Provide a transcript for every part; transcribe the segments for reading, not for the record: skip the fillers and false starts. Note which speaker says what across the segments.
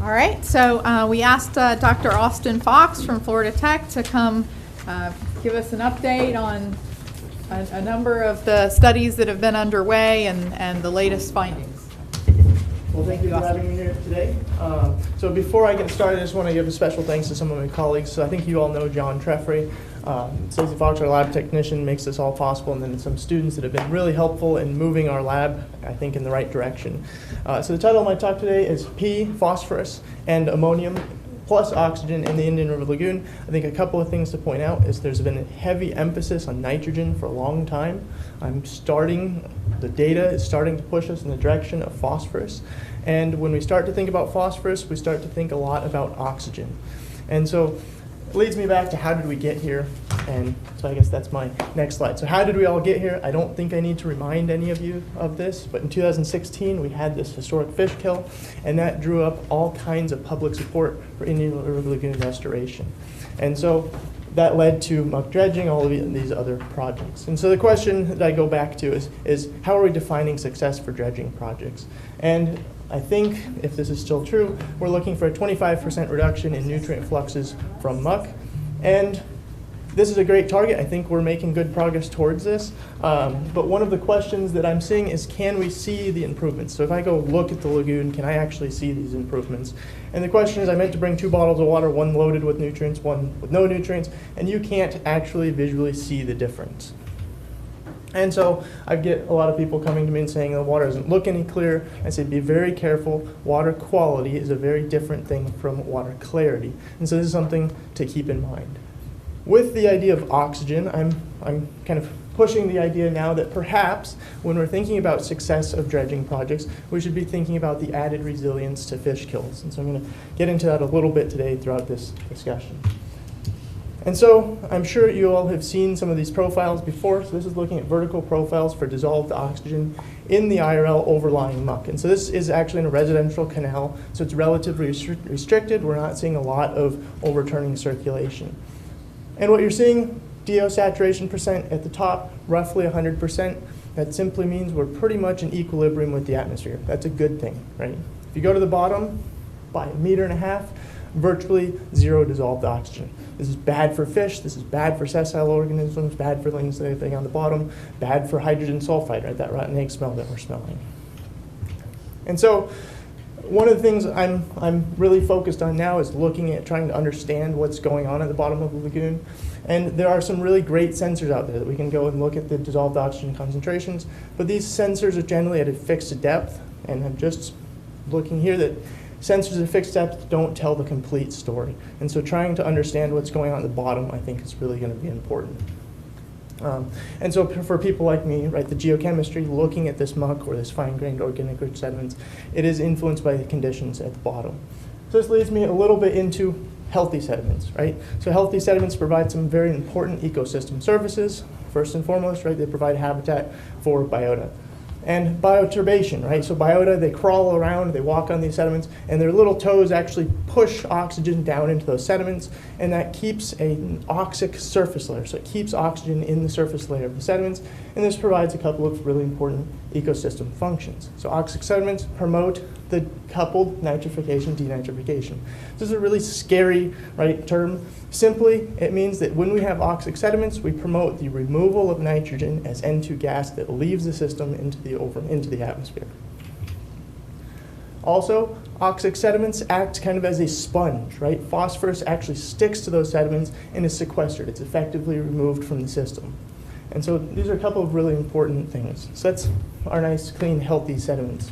Speaker 1: All right, so we asked Dr. Austin Fox from Florida Tech to come give us an update on a number of the studies that have been underway and the latest findings.
Speaker 2: Well, thank you for having me here today. So before I get started, I just want to give a special thanks to some of my colleagues. So I think you all know John Treffry. Stacey Fox, our lab technician, makes this all possible, and then some students that have been really helpful in moving our lab, I think, in the right direction. So the title of my talk today is P, phosphorus, and ammonium plus oxygen in the Indian River Lagoon. I think a couple of things to point out is there's been a heavy emphasis on nitrogen for a long time. The data is starting to push us in the direction of phosphorus. And when we start to think about phosphorus, we start to think a lot about oxygen. And so it leads me back to how did we get here? And so I guess that's my next slide. So how did we all get here? I don't think I need to remind any of you of this, but in 2016 we had this historic fish kill, and that drew up all kinds of public support for Indian River Lagoon restoration. And so that led to muck dredging, all of these other projects. And so the question that I go back to is how are we defining success for dredging projects? And I think, if this is still true, we're looking for a 25% reduction in nutrient fluxes from muck. And this is a great target. I think we're making good progress towards this. But one of the questions that I'm seeing is, can we see the improvements? So if I go look at the lagoon, can I actually see these improvements? And the question is, I meant to bring 2 bottles of water, one loaded with nutrients, one with no nutrients, and you can't actually visually see the difference. And so I get a lot of people coming to me and saying the water doesn't look any clear. I say be very careful. Water quality is a very different thing from water clarity. And so this is something to keep in mind. With the idea of oxygen, I'm kind of pushing the idea now that perhaps when we're thinking about success of dredging projects, we should be thinking about the added resilience to fish kills. And so I'm going to get into that a little bit today throughout this discussion. And so I'm sure you all have seen some of these profiles before. So this is looking at vertical profiles for dissolved oxygen in the IRL overlying muck. And so this is actually in a residential canal, so it's relatively restricted. We're not seeing a lot of overturning circulation. And what you're seeing, DO saturation percent at the top, roughly 100%. That simply means we're pretty much in equilibrium with the atmosphere. That's a good thing, right? If you go to the bottom, by 1.5 meters, virtually zero dissolved oxygen. This is bad for fish, this is bad for sessile organisms, bad for things that are on the bottom, bad for hydrogen sulfide, right? That rotten egg smell that we're smelling. And so one of the things I'm really focused on now is looking at trying to understand what's going on at the bottom of the lagoon. And there are some really great sensors out there that we can go and look at the dissolved oxygen concentrations, but these sensors are generally at a fixed depth, and I'm just looking here that sensors at fixed depth don't tell the complete story. And so trying to understand what's going on at the bottom, I think, is really going to be important. And so for people like me, right, the geochemistry, looking at this muck or this fine-grained organic rich sediments, it is influenced by the conditions at the bottom. So this leads me a little bit into healthy sediments, right? So healthy sediments provide some very important ecosystem services. First and foremost, right, they provide habitat for biota. And bioturbation, right? So biota, they crawl around, they walk on these sediments, and their little toes actually push oxygen down into those sediments, and that keeps an oxic surface layer. So it keeps oxygen in the surface layer of the sediments, and this provides a couple of really important ecosystem functions. So oxic sediments promote the coupled nitrification, denitrification. This is a really scary, right, term. Simply, it means that when we have oxic sediments, we promote the removal of nitrogen as N2 gas that leaves the system into the atmosphere. Also, oxic sediments act kind of as a sponge, right? Phosphorus actually sticks to those sediments and is sequestered. It's effectively removed from the system. And so these are a couple of really important things. So that's our nice, clean, healthy sediments.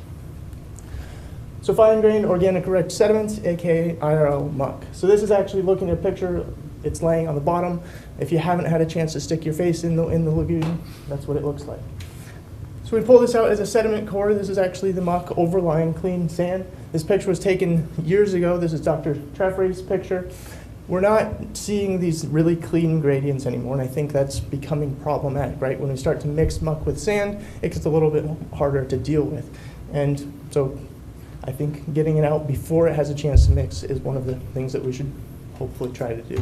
Speaker 2: So fine-grained organic rich sediments, aka IRL muck. So this is actually looking at a picture. It's laying on the bottom. If you haven't had a chance to stick your face in the lagoon, that's what it looks like. So we pull this out as a sediment core. This is actually the muck overlying clean sand. This picture was taken years ago. This is Dr. Treffry's picture. We're not seeing these really clean gradients anymore, and I think that's becoming problematic, right? When we start to mix muck with sand, it gets a little bit harder to deal with. And so I think getting it out before it has a chance to mix is one of the things that we should hopefully try to do.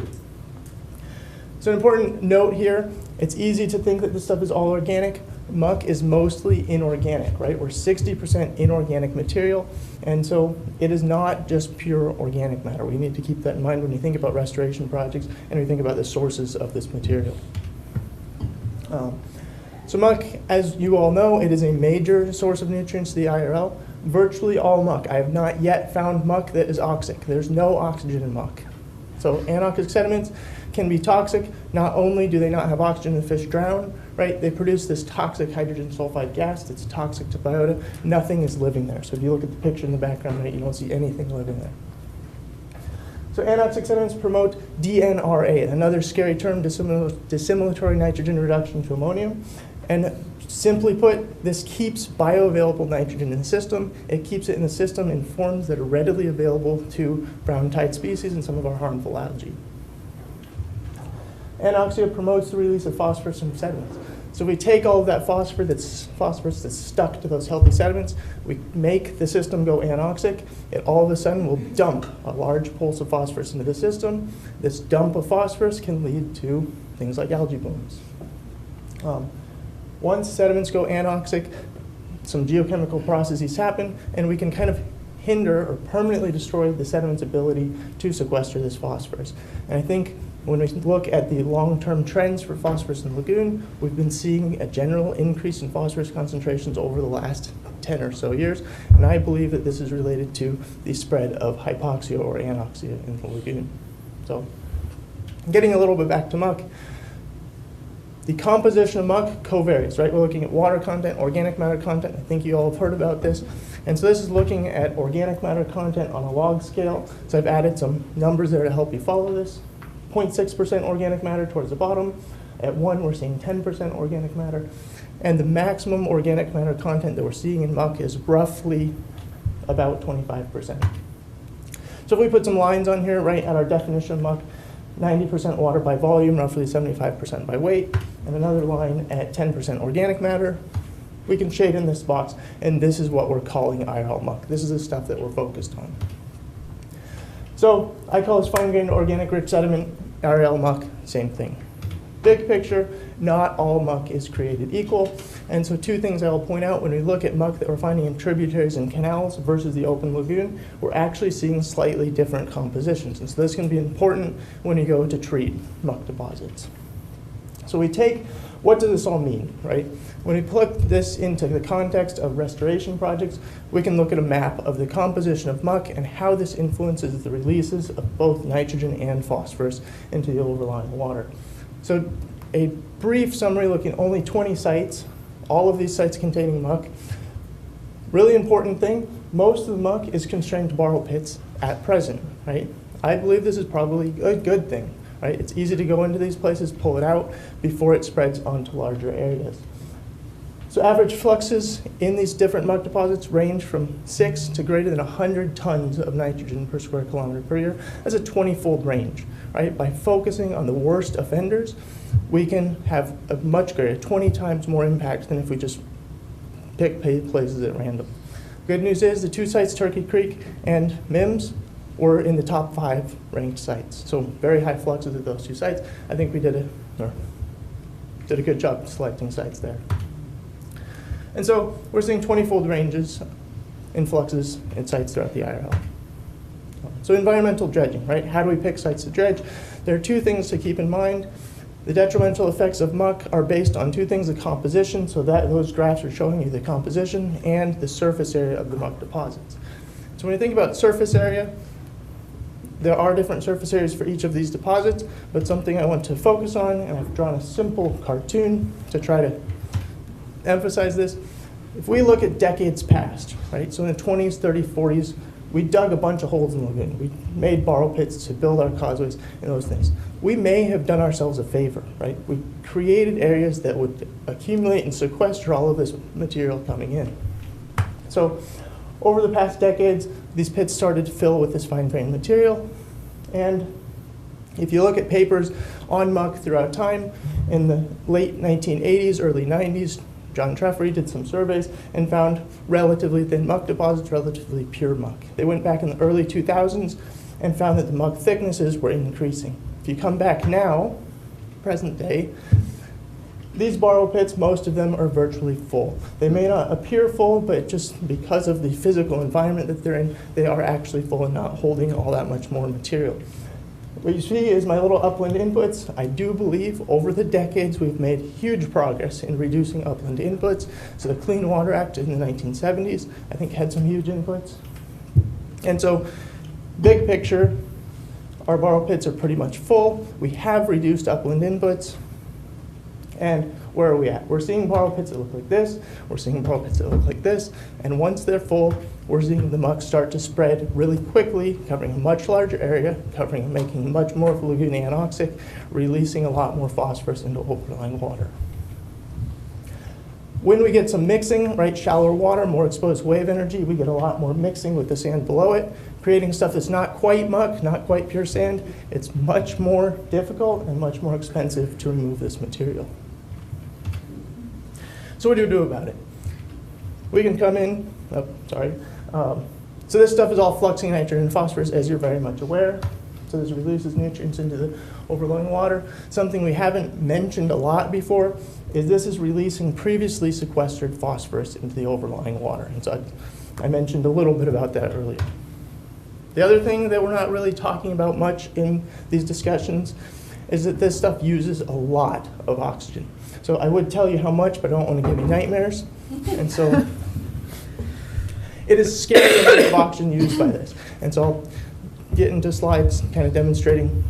Speaker 2: So an important note here, it's easy to think that this stuff is all organic, muck is mostly inorganic, right? We're 60% inorganic material, and so it is not just pure organic matter. We need to keep that in mind when you think about restoration projects and we think about the sources of this material. So muck, as you all know, it is a major source of nutrients to the IRL. Virtually all muck. I have not yet found muck that is oxic. There's no oxygen in muck. So anoxic sediments can be toxic. Not only do they not have oxygen, the fish drown, right? They produce this toxic hydrogen sulfide gas that's toxic to biota. Nothing is living there. So if you look at the picture in the background, right, you don't see anything living there. So anoxic sediments promote DNRA, another scary term, dissimilatory nitrogen reduction to ammonium. And simply put, this keeps bioavailable nitrogen in the system. It keeps it in the system in forms that are readily available to brown tide species and some of our harmful algae. Anoxia promotes the release of phosphorus from sediments. So we take all of that phosphorus that's stuck to those healthy sediments, we make the system go anoxic, it all of a sudden will dump a large pulse of phosphorus into the system. This dump of phosphorus can lead to things like algae blooms. Once sediments go anoxic, some geochemical processes happen, and we can kind of hinder or permanently destroy the sediment's ability to sequester this phosphorus. And I think when we look at the long-term trends for phosphorus in the lagoon, we've been seeing a general increase in phosphorus concentrations over the last 10 or so years, and I believe that this is related to the spread of hypoxia or anoxia in the lagoon. So, getting a little bit back to muck, the composition of muck co-varies, right? We're looking at water content, organic matter content. I think you all have heard about this. And so this is looking at organic matter content on a log scale. So I've added some numbers there to help you follow this. 0.6% organic matter towards the bottom. At 1, we're seeing 10% organic matter. And the maximum organic matter content that we're seeing in muck is roughly about 25%. So if we put some lines on here, right, at our definition of muck, 90% water by volume, roughly 75% by weight, and another line at 10% organic matter. We can shade in this box, and this is what we're calling IRL muck. This is the stuff that we're focused on. So I call this fine-grained organic rich sediment, IRL muck, same thing. Big picture, not all muck is created equal. And so two things I will point out when we look at muck that we're finding in tributaries and canals versus the open lagoon, we're actually seeing slightly different compositions. And so this can be important when you go to treat muck deposits. So we take, what does this all mean, right? When we put this into the context of restoration projects, we can look at a map of the composition of muck and how this influences the releases of both nitrogen and phosphorus into the overlying water. So a brief summary looking at only 20 sites, all of these sites containing muck. Really important thing, most of the muck is constrained to borrow pits at present, right? I believe this is probably a good thing, right? It's easy to go into these places, pull it out before it spreads onto larger areas. So average fluxes in these different muck deposits range from 6 to greater than 100 tons of nitrogen per square kilometer per year. That's a 20-fold range, right? By focusing on the worst offenders, we can have a much greater, 20 times more impact than if we just pick places at random. Good news is the two sites, Turkey Creek and Mims, were in the top 5 ranked sites. So very high fluxes at those two sites. I think we did a good job selecting sites there. And so we're seeing 20-fold ranges in fluxes at sites throughout the IRL. So environmental dredging, right? How do we pick sites to dredge? There are two things to keep in mind. The detrimental effects of muck are based on two things, the composition, so that those graphs are showing you the composition, and the surface area of the muck deposits. So when you think about surface area, there are different surface areas for each of these deposits, but something I want to focus on, and I've drawn a simple cartoon to try to emphasize this. If we look at decades past, right, so in the 20s, 30s, 40s, we dug a bunch of holes in the lagoon. We made borrow pits to build our causeways and those things. We may have done ourselves a favor, right? We created areas that would accumulate and sequester all of this material coming in. So over the past decades, these pits started to fill with this fine-grained material. And if you look at papers on muck throughout time, in the late 1980s, early 90s, John Treffery did some surveys and found relatively thin muck deposits, relatively pure muck. They went back in the early 2000s and found that the muck thicknesses were increasing. If you come back now, present day, These borrow pits, most of them are virtually full. They may not appear full, but just because of the physical environment that they're in, they are actually full and not holding all that much more material. What you see is my little upland inputs. I do believe over the decades we've made huge progress in reducing upland inputs. So the Clean Water Act in the 1970s, I think, had some huge inputs. And so, big picture, our borrow pits are pretty much full. We have reduced upland inputs. And where are we at? We're seeing borrow pits that look like this. We're seeing borrow pits that look like this. And once they're full, we're seeing the muck start to spread really quickly, covering a much larger area, making much more of the lagoon anoxic, releasing a lot more phosphorus into overlying water. When we get some mixing, right, shallower water, more exposed wave energy, we get a lot more mixing with the sand below it, creating stuff that's not quite muck, not quite pure sand. It's much more difficult and much more expensive to remove this material. So what do we do about it? We can come in, so this stuff is all fluxing nitrogen and phosphorus, as you're very much aware. So this releases nutrients into the overflowing water. Something we haven't mentioned a lot before is this is releasing previously sequestered phosphorus into the overlying water. And so I mentioned a little bit about that earlier. The other thing that we're not really talking about much in these discussions is that this stuff uses a lot of oxygen. So I would tell you how much, but I don't want to give you nightmares. And so it is scary the amount of oxygen used by this. And so I'll get into slides kind of demonstrating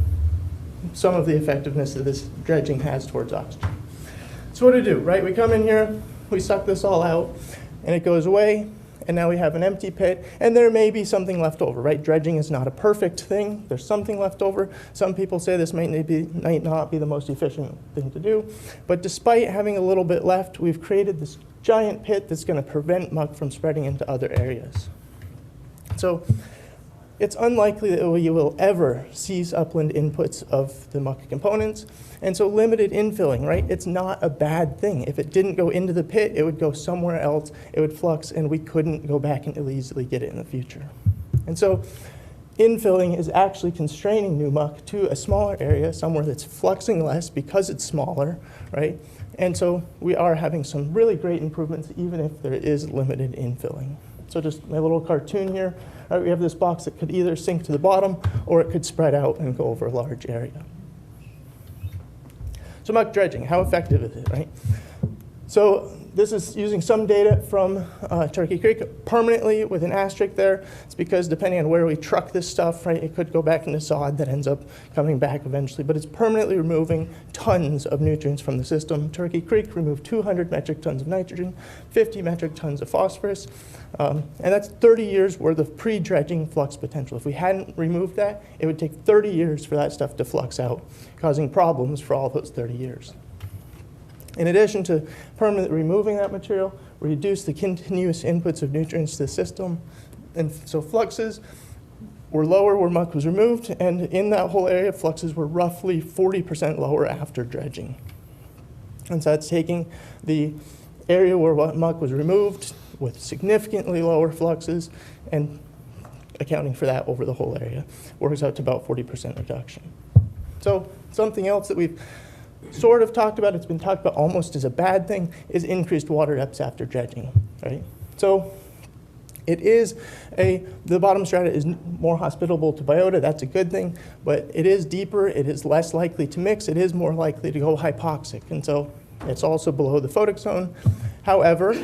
Speaker 2: some of the effectiveness that this dredging has towards oxygen. So what do, right? We come in here, we suck this all out, and it goes away, and now we have an empty pit, and there may be something left over, right? Dredging is not a perfect thing. There's something left over. Some people say this might not be the most efficient thing to do, but despite having a little bit left, we've created this giant pit that's going to prevent muck from spreading into other areas. So it's unlikely that you will ever seize upland inputs of the muck components. And so limited infilling, right? It's not a bad thing. If it didn't go into the pit, it would go somewhere else, it would flux, and we couldn't go back and easily get it in the future. And so infilling is actually constraining new muck to a smaller area, somewhere that's fluxing less because it's smaller, right? And so we are having some really great improvements, even if there is limited infilling. So just my little cartoon here. Right, we have this box that could either sink to the bottom or it could spread out and go over a large area. So muck dredging, how effective is it, right? So this is using some data from Turkey Creek permanently with an asterisk there. It's because depending on where we truck this stuff, right, it could go back into sod that ends up coming back eventually. But it's permanently removing tons of nutrients from the system. Turkey Creek removed 200 metric tons of nitrogen, 50 metric tons of phosphorus. And that's 30 years worth of pre-dredging flux potential. If we hadn't removed that, it would take 30 years for that stuff to flux out, causing problems for all those 30 years. In addition to permanently removing that material, we reduce the continuous inputs of nutrients to the system. And so fluxes were lower where muck was removed, and in that whole area, fluxes were roughly 40% lower after dredging. And so that's taking the area where muck was removed with significantly lower fluxes and accounting for that over the whole area. Works out to about 40% reduction. So something else that we've sort of talked about, it's been talked about almost as a bad thing, is increased water depths after dredging, right? So it is the bottom strata is more hospitable to biota, that's a good thing, but it is deeper, it is less likely to mix, it is more likely to go hypoxic, and so it's also below the photic zone. However,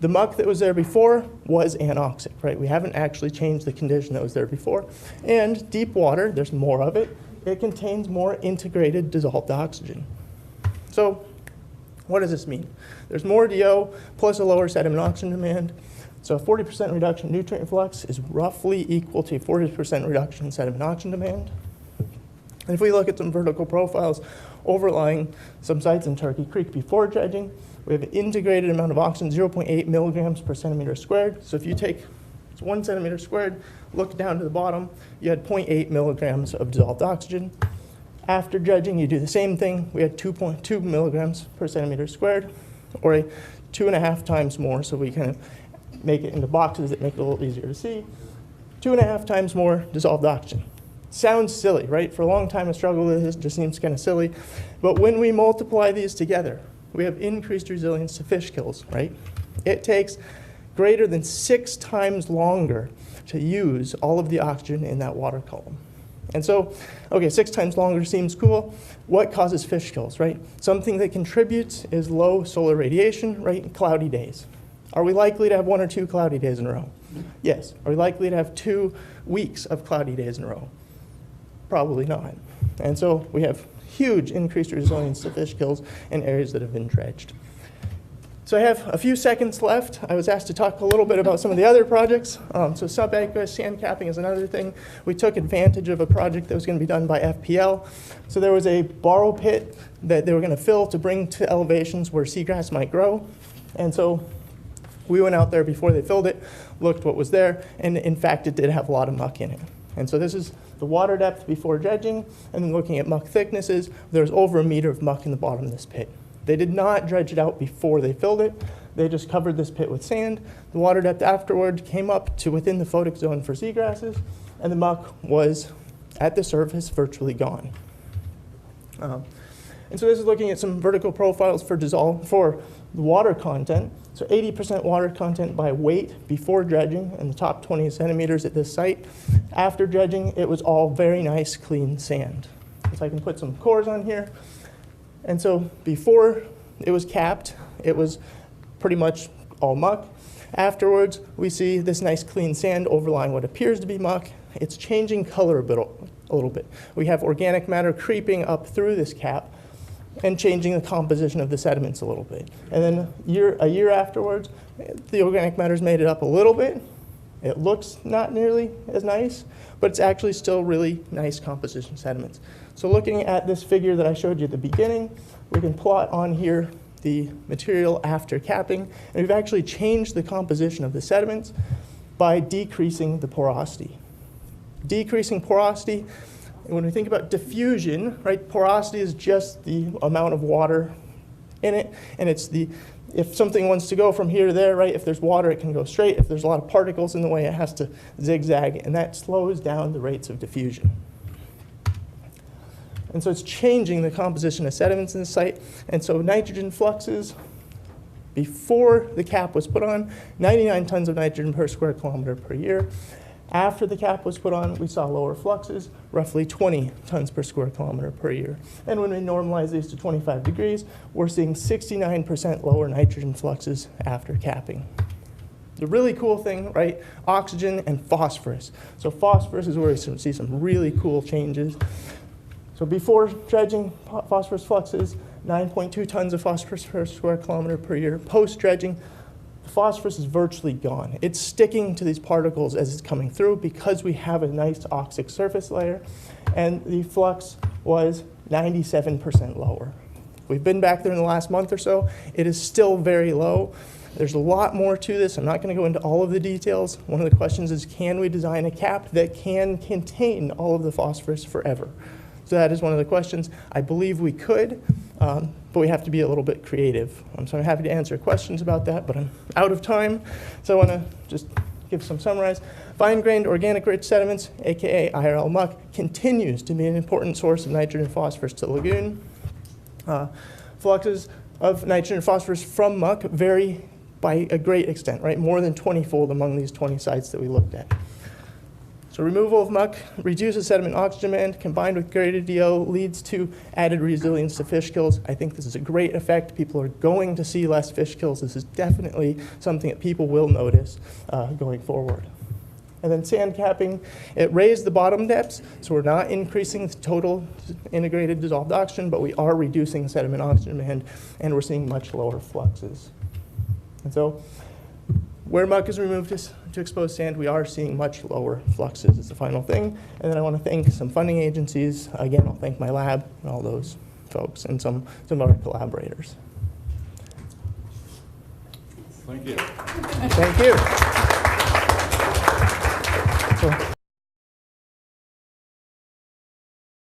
Speaker 2: the muck that was there before was anoxic, right? We haven't actually changed the condition that was there before. And deep water, there's more of it. It contains more integrated dissolved oxygen. So what does this mean? There's more DO plus a lower sediment oxygen demand. So a 40% reduction in nutrient flux is roughly equal to a 40% reduction in sediment oxygen demand. And if we look at some vertical profiles overlying some sites in Turkey Creek before dredging, we have an integrated amount of oxygen, 0.8 milligrams per centimeter squared. So if you take 1 centimeter squared, look down to the bottom, you had 0.8 milligrams of dissolved oxygen. After dredging, you do the same thing. We had 2.2 milligrams per centimeter squared, or a 2.5 times more, so we kind of make it into boxes that make it a little easier to see. 2.5 times more dissolved oxygen. Sounds silly, right? For a long time I struggled with this, it just seems kind of silly. But when we multiply these together, we have increased resilience to fish kills, right? It takes greater than 6 times longer to use all of the oxygen in that water column. And so, okay, 6 times longer seems cool. What causes fish kills, right? Something that contributes is low solar radiation, right? Cloudy days. Are we likely to have 1 or 2 cloudy days in a row? Yes. Are we likely to have 2 weeks of cloudy days in a row? Probably not. And so we have huge increased resilience to fish kills in areas that have been dredged. So I have a few seconds left. I was asked to talk a little bit about some of the other projects. So subaqueous sand capping is another thing. We took advantage of a project that was going to be done by FPL. So there was a borrow pit that they were going to fill to bring to elevations where seagrass might grow. And so we went out there before they filled it, looked what was there, and in fact it did have a lot of muck in it. And so this is the water depth before dredging, and then looking at muck thicknesses, there's over 1 meter of muck in the bottom of this pit. They did not dredge it out before they filled it. They just covered this pit with sand. The water depth afterward came up to within the photic zone for seagrasses, and the muck was, at the surface, virtually gone. And so this is looking at some vertical profiles for the water content. So 80% water content by weight before dredging, and the top 20 centimeters at this site. After dredging, it was all very nice, clean sand. So I can put some cores on here. And so before it was capped, it was pretty much all muck. Afterwards, we see this nice clean sand overlying what appears to be muck. It's changing color a little bit. We have organic matter creeping up through this cap and changing the composition of the sediments a little bit. And then a year afterwards, the organic matter's made it up a little bit. It looks not nearly as nice, but it's actually still really nice composition sediments. So looking at this figure that I showed you at the beginning, we can plot on here the material after capping, and we've actually changed the composition of the sediments by decreasing the porosity. Decreasing porosity, when we think about diffusion, right, porosity is just the amount of water in it, and it's if something wants to go from here to there, right, if there's water, it can go straight. If there's a lot of particles in the way, it has to zigzag, and that slows down the rates of diffusion. And so it's changing the composition of sediments in the site. And so nitrogen fluxes, before the cap was put on, 99 tons of nitrogen per square kilometer per year. After the cap was put on, we saw lower fluxes, roughly 20 tons per square kilometer per year. And when we normalize these to 25 degrees, we're seeing 69% lower nitrogen fluxes after capping. The really cool thing, right, oxygen and phosphorus. So phosphorus is where we see some really cool changes. So before dredging, phosphorus fluxes, 9.2 tons of phosphorus per square kilometer per year. Post-dredging, phosphorus is virtually gone. It's sticking to these particles as it's coming through because we have a nice oxic surface layer, and the flux was 97% lower. We've been back there in the last month or so. It is still very low. There's a lot more to this. I'm not going to go into all of the details. One of the questions is, can we design a cap that can contain all of the phosphorus forever? So that is one of the questions. I believe we could, but we have to be a little bit creative. So I'm happy to answer questions about that, but I'm out of time. So I want to just give some summarize. Fine-grained organic rich sediments, aka IRL muck, continues to be an important source of nitrogen and phosphorus to the lagoon. Fluxes of nitrogen and phosphorus from muck vary by a great extent, right? More than 20-fold among these 20 sites that we looked at. So removal of muck reduces sediment oxygen demand, combined with greater DO, leads to added resilience to fish kills. I think this is a great effect. People are going to see less fish kills. This is definitely something that people will notice going forward. And then sand capping, it raised the bottom depths, so we're not increasing the total integrated dissolved oxygen, but we are reducing sediment oxygen demand, and we're seeing much lower fluxes. And so where muck is removed to expose sand, we are seeing much lower fluxes is the final thing. And then I want to thank some funding agencies. Again, I'll thank my lab and all those folks and some other collaborators.
Speaker 3: Thank you.
Speaker 2: Thank you. So,